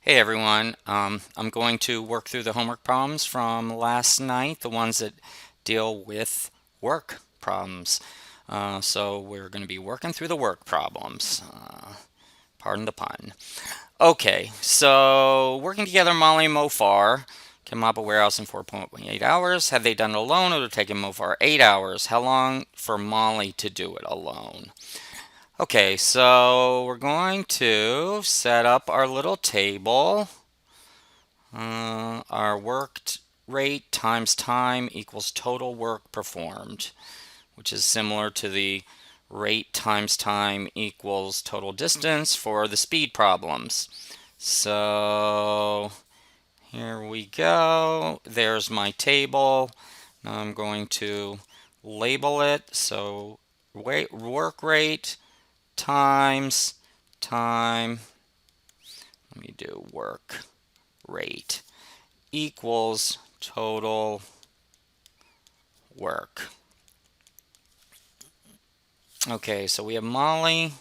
Hey everyone, I'm going to work through the homework problems from last night, the ones that deal with work problems. So we're going to be working through the work problems. Pardon the pun. Okay, so working together, Molly and Mofar can mop a warehouse in 4.8 hours. Had they done it alone, it would have taken Mofar 8 hours. How long for Molly to do it alone? Okay, so we're going to set up our little table. Our worked rate times time equals total work performed, which is similar to the rate times time equals total distance for the speed problems. So here we go. There's my table. Now I'm going to label it. So work rate times time. Let me do work rate equals total work. Okay, so we have Molly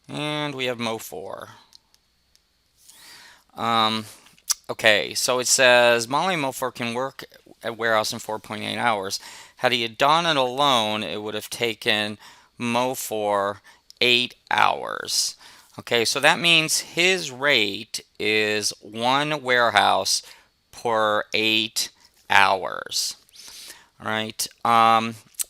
and we have Mo4. Um, okay, so it says Molly and Mo4 can work at warehouse in 4.8 hours. Had he done it alone, it would have taken Mo4 8 hours. Okay, so that means his rate is one warehouse per 8 hours. All right.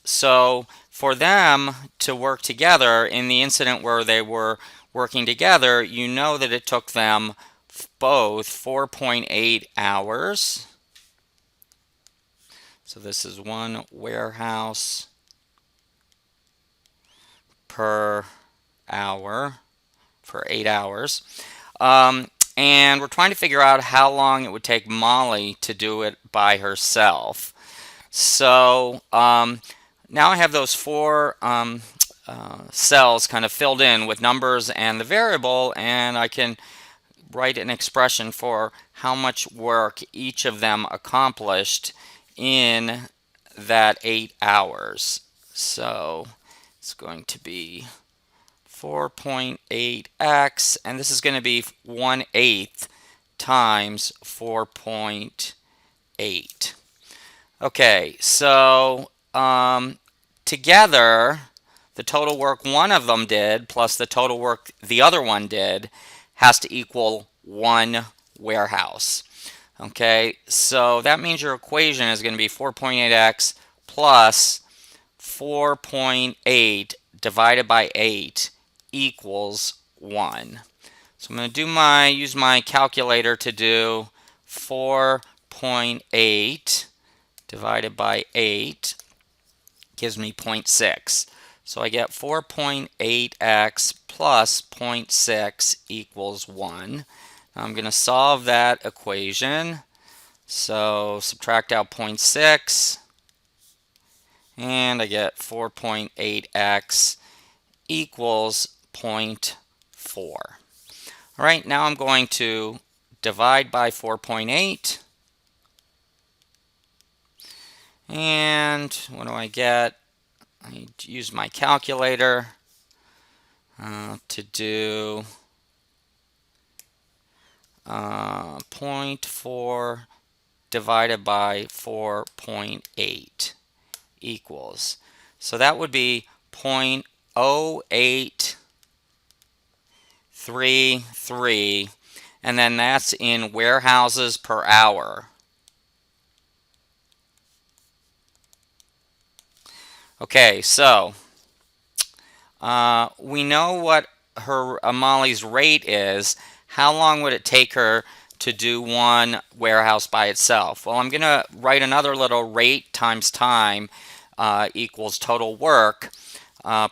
So for them to work together in the incident where they were working together, you know that it took them both 4.8 hours. So this is one warehouse per hour for 8 hours. And we're trying to figure out how long it would take Molly to do it by herself. So now I have those four cells kind of filled in with numbers and the variable, and I can write an expression for how much work each of them accomplished in that 8 hours. So it's going to be 4.8x, and this is going to be 1/8 times 4.8. Okay, so together, the total work one of them did plus the total work the other one did has to equal one warehouse. Okay, so that means your equation is going to be 4.8x plus 4.8 divided by 8 equals 1. So I'm going to use my calculator to do 4.8 divided by 8 gives me 0.6. So I get 4.8x plus 0.6 equals 1. Now I'm going to solve that equation. So subtract out 0.6 and I get 4.8x equals 0.4. All right, now I'm going to divide by 4.8. And what do I get? I use my calculator to do 0.4 divided by 4.8 equals. So that would be 0.0833, and then that's in warehouses per hour. Okay, so we know what her Molly's rate is. How long would it take her to do one warehouse by itself? Well, I'm going to write another little rate times time equals total work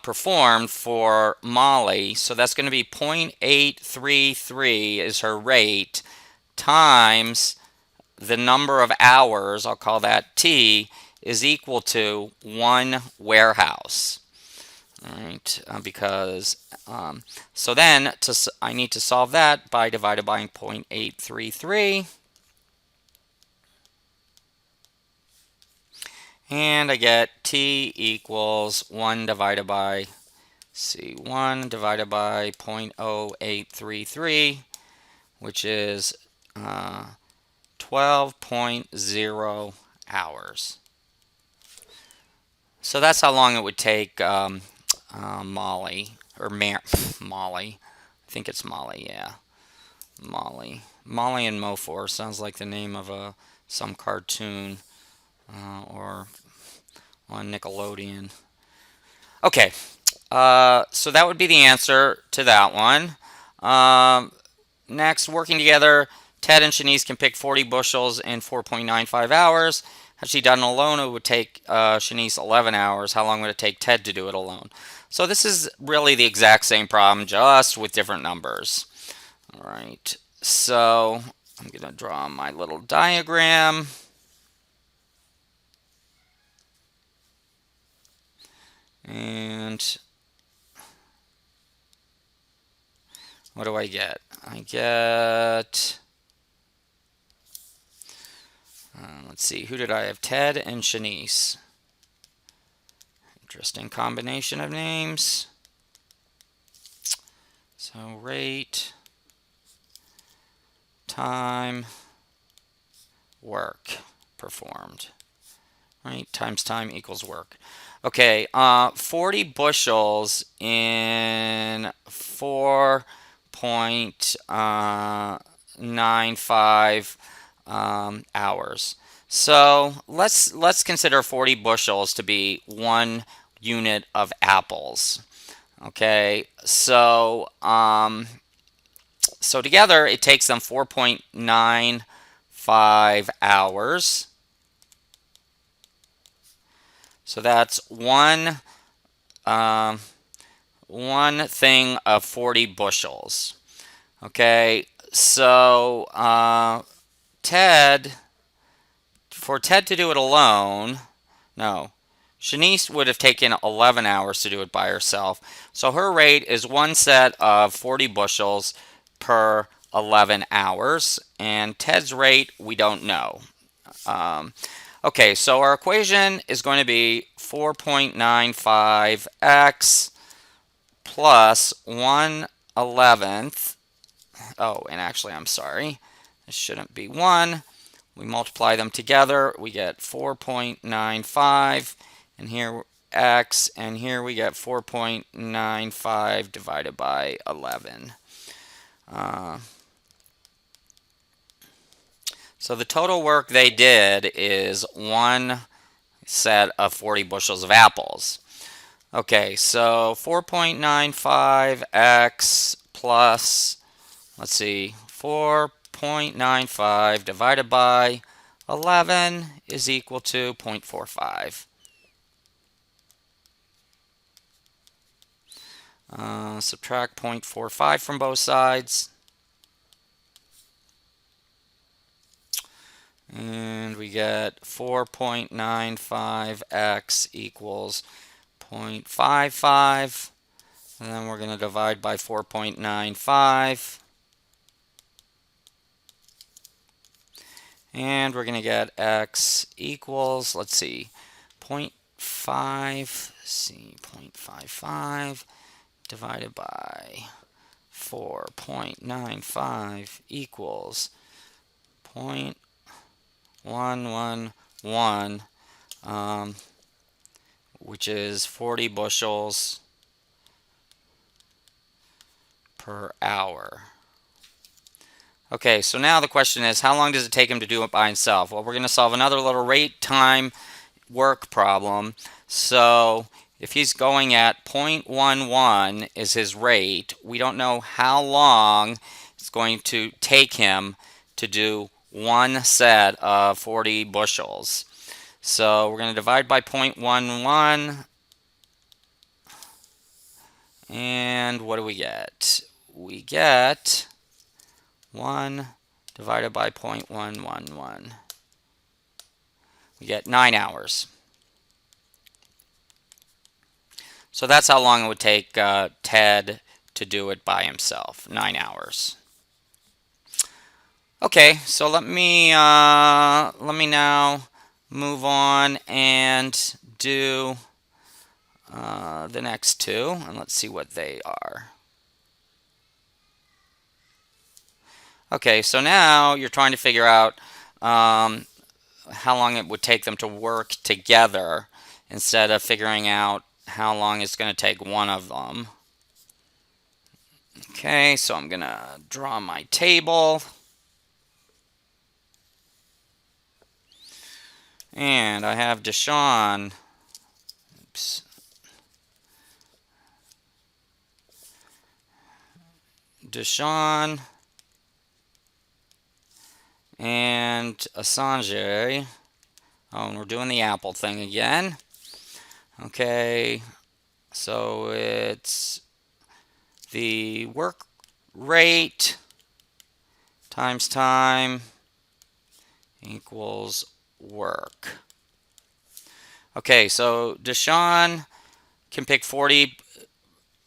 performed for Molly. So that's going to be 0.833 is her rate times the number of hours, I'll call that T, is equal to one warehouse. All right, so then I need to solve that by dividing by 0.833, and I get T equals 1 divided by 0.0833 which is 12.0 hours. So that's how long it would take Molly, or Molly. I think it's Molly, yeah. Molly. Molly and Mofor sounds like the name of some cartoon or on Nickelodeon. Okay, so that would be the answer to that one. Um, Next, working together, Ted and Shanice can pick 40 bushels in 4.95 hours. Had she done it alone, it would take Shanice 11 hours. How long would it take Ted to do it alone? So this is really the exact same problem, just with different numbers. All right, so I'm going to draw my little diagram. And what do I get? I get, let's see, who did I have? Ted and Shanice. Interesting combination of names. So rate, time, work performed. Right, times time equals work. Okay, 40 bushels in 4.95 hours. So let's consider 40 bushels to be 1 unit of apples. Okay, so together it takes them 4.95 hours. So that's one thing of 40 bushels. Okay, so for Ted to do it alone, no, Shanice would have taken 11 hours to do it by herself. So her rate is one set of 40 bushels per 11 hours. And Ted's rate, we don't know. Okay, so our equation is going to be 4.95x plus 1/11. Oh, and actually, I'm sorry. This shouldn't be 1. We multiply them together. We get 4.95. And here x. And here we get 4.95 divided by 11. So the total work they did is one set of 40 bushels of apples. Okay, so 4.95x plus, let's see, 4.95 divided by 11 is equal to 0.45. Subtract 0.45 from both sides. And we get 4.95x equals 0.55. And then we're going to divide by 4.95. And we're going to get x equals, let's see, 0.5, see, 0.55 divided by 4.95 equals 0.111, which is 40 bushels per hour. Okay, so now the question is, how long does it take him to do it by himself? Well, we're going to solve another little rate, time, work problem. So if he's going at 0.11 is his rate, we don't know how long it's going to take him to do one set of 40 bushels. So we're going to divide by 0.11. And what do we get? We get 1 divided by 0.111. We get 9 hours. So that's how long it would take Ted to do it by himself, 9 hours. Okay, so let me now move on and do the next two, and let's see what they are. Okay, so now you're trying to figure out how long it would take them to work together instead of figuring out how long it's going to take one of them. Okay, so I'm going to draw my table. And I have Deshaun. Oops. Deshaun and Assange. Oh, and we're doing the Apple thing again. Okay, so it's the work rate times time equals work. Okay, so Deshaun can pick 40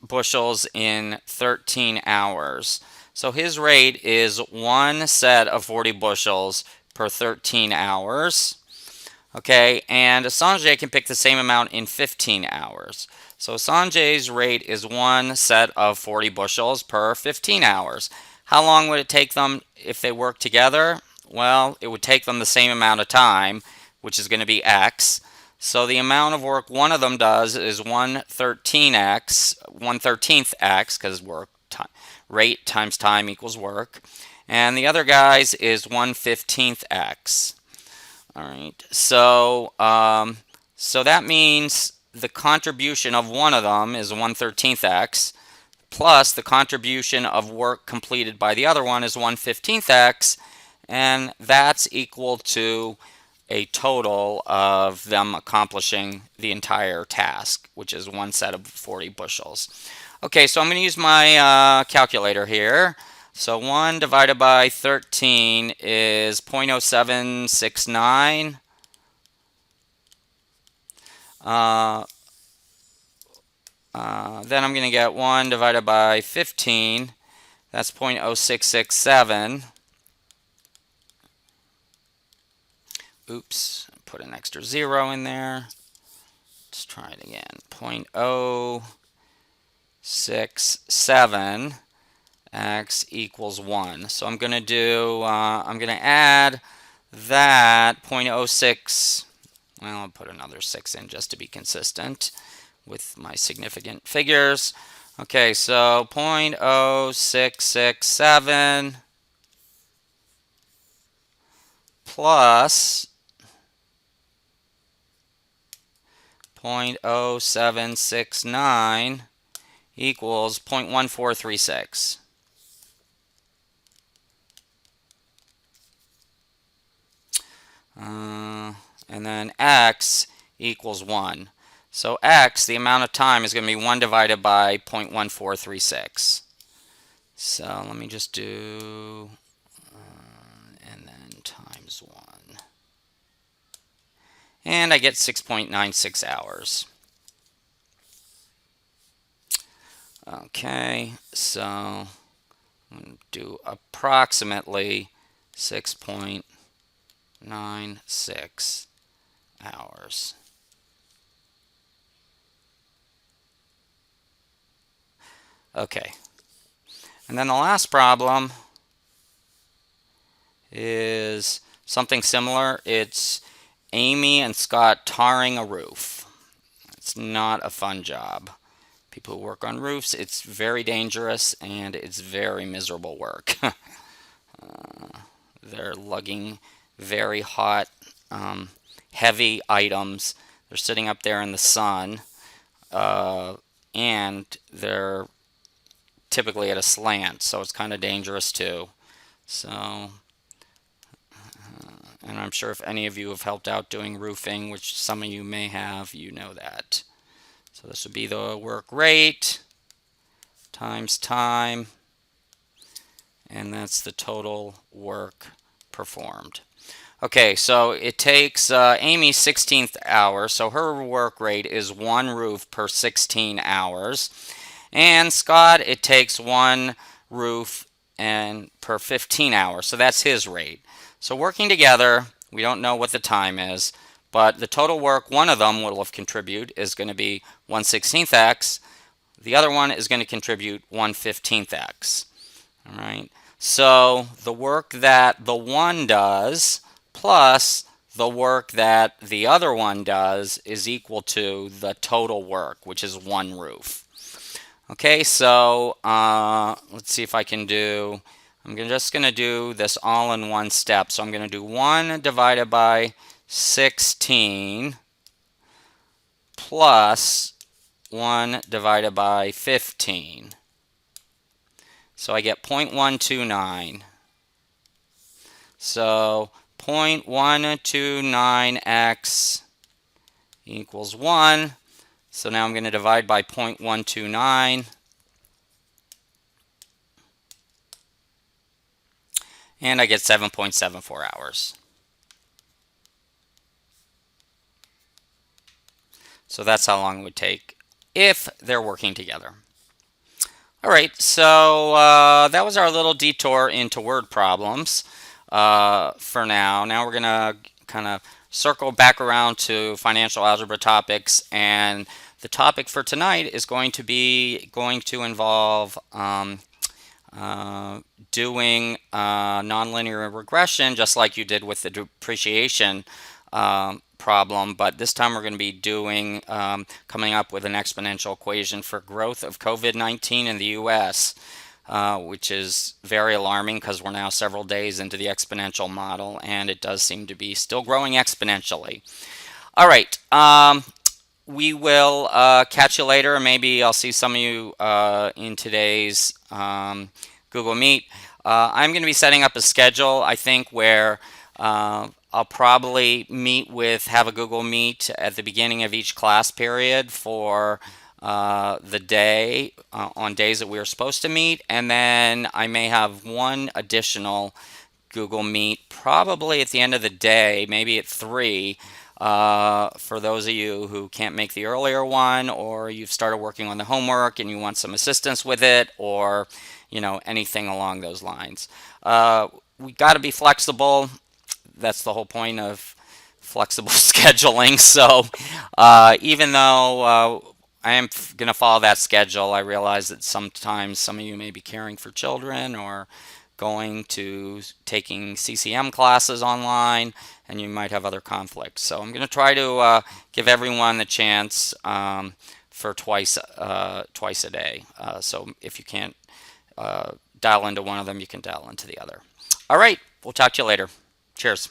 bushels in 13 hours. So his rate is one set of 40 bushels per 13 hours. Okay, and Assange can pick the same amount in 15 hours. So Assange's rate is one set of 40 bushels per 15 hours. How long would it take them if they work together? Well, it would take them the same amount of time, which is going to be X. So the amount of work one of them does is 1/13x, 1/13th x, because work rate times time equals work. And the other guy's is 1/15th x. All right, so that means the contribution of one of them is 1/13th x, plus the contribution of work completed by the other one is 1/15th x, and that's equal to a total of them accomplishing the entire task, which is one set of 40 bushels. Okay, so I'm going to use my calculator here. So 1 divided by 13 is 0.0769. Then I'm going to get 1 divided by 15. That's 0.0667. Oops, put an extra 0 in there. Let's try it again. 0.067 x equals 1. So I'm going to add that 0.06. Well, I'll put another 6 in just to be consistent with my significant figures. Okay, so 0.0667 plus 0.0769 equals 0.1436. And then x equals 1. So x, the amount of time, is going to be 1 divided by 0.1436. So let me just do, and then times 1. And I get 6.96 hours. Okay, so I'm going to do approximately 6.96 hours. Okay, and then the last problem is something similar. It's Amy and Scott tarring a roof. It's not a fun job. People who work on roofs, it's very dangerous and it's very miserable work. They're lugging very hot, heavy items. They're sitting up there in the sun, and they're typically at a slant, so it's kind of dangerous too. So, and I'm sure if any of you have helped out doing roofing, which some of you may have, you know that. So this would be the work rate times time, and that's the total work performed. Okay, so it takes Amy 16th hour, so her work rate is 1 roof per 16 hours. And Scott, it takes 1 roof and per 15 hours, so that's his rate. So working together, we don't know what the time is, but the total work one of them will have contributed is going to be 1/16th x. The other one is going to contribute 1/15th x. All right. So the work that the one does plus the work that the other one does is equal to the total work, which is one roof. Okay, so let's see if I can do, just going to do this all in one step. So I'm going to do 1 divided by 16 plus 1 divided by 15. So I get 0.129. So 0.129x equals 1. So now I'm going to divide by 0.129. And I get 7.74 hours. So that's how long it would take if they're working together. All right, so that was our little detour into word problems for now. Now we're going to kind of circle back around to financial algebra topics, and the topic for tonight is going to involve doing nonlinear regression, just like you did with the depreciation problem, but this time we're going to be doing coming up with an exponential equation for growth of COVID-19 in the US, which is very alarming because we're now several days into the exponential model, and it does seem to be still growing exponentially. All right, we will catch you later. Maybe I'll see some of you in today's Google Meet. I'm going to be setting up a schedule, I think, where I'll probably have a Google Meet at the beginning of each class period for the day, on days that we are supposed to meet, and then I may have one additional Google Meet probably at the end of the day, maybe at 3, for those of you who can't make the earlier one, or you've started working on the homework and you want some assistance with it, or anything along those lines. We got to be flexible. That's the whole point of flexible scheduling. So even though I am going to follow that schedule, I realize that sometimes some of you may be caring for children or taking CCM classes online, and you might have other conflicts. So I'm going to try to give everyone the chance for twice a day. So if you can't dial into one of them, you can dial into the other. All right, we'll talk to you later. Cheers.